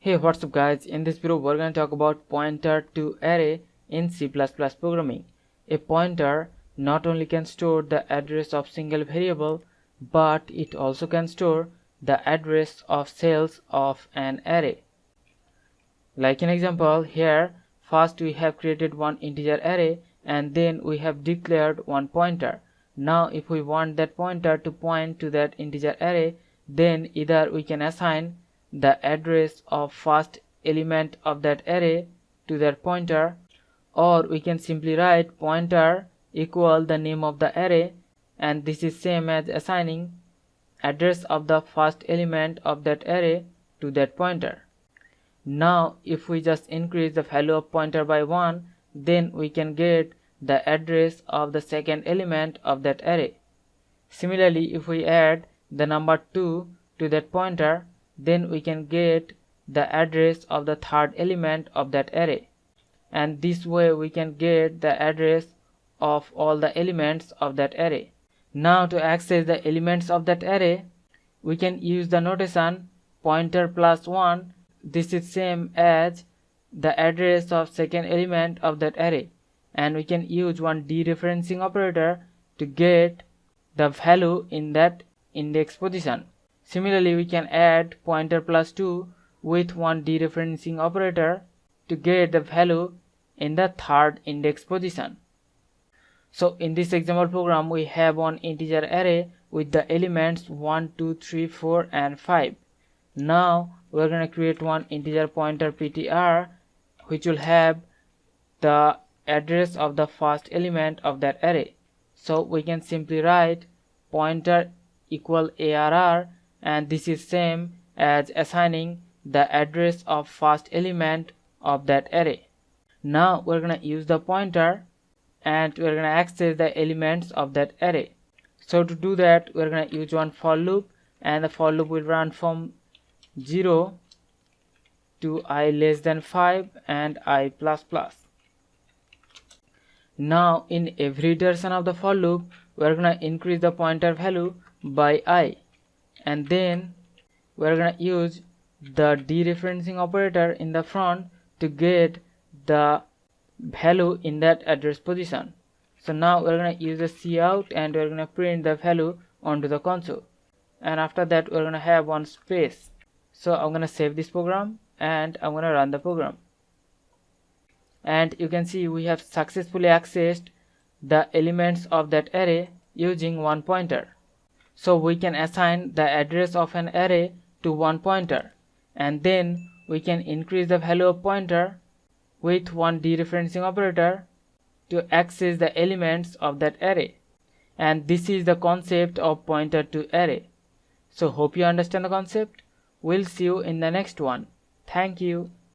Hey, what's up guys? In this video we're going to talk about pointer to array in C++ programming. A pointer not only can store the address of single variable, but it also can store the address of cells of an array. Like an example here, first we have created one integer array and then we have declared one pointer. Now if we want that pointer to point to that integer array, then either we can assign the address of first element of that array to that pointer, or we can simply write pointer equal the name of the array, and this is same as assigning address of the first element of that array to that pointer. Now if we just increase the value of pointer by 1, then we can get the address of the second element of that array. Similarly, if we add the number 2 to that pointer, then we can get the address of the third element of that array, and this way we can get the address of all the elements of that array. Now to access the elements of that array, we can use the notation pointer plus 1. This is same as the address of second element of that array, and we can use one dereferencing operator to get the value in that index position. Similarly, we can add pointer plus 2 with one dereferencing operator to get the value in the third index position. So in this example program, we have one integer array with the elements 1, 2, 3, 4 and 5. Now we're going to create one integer pointer ptr which will have the address of the first element of that array. So we can simply write pointer equal arr, and this is same as assigning the address of first element of that array. Now we're going to use the pointer and we're going to access the elements of that array. So to do that, we're going to use one for loop, and the for loop will run from 0 to I less than 5 and I plus plus. Now in every iteration of the for loop, we're going to increase the pointer value by I, and then we're going to use the dereferencing operator in the front to get the value in that address position. So now we're going to use the cout and we're going to print the value onto the console, and after that we're going to have one space. So I'm going to save this program and I'm going to run the program, and you can see we have successfully accessed the elements of that array using one pointer. So we can assign the address of an array to one pointer, and then we can increase the value of pointer with one dereferencing operator to access the elements of that array. And this is the concept of pointer to array. So hope you understand the concept. We'll see you in the next one. Thank you.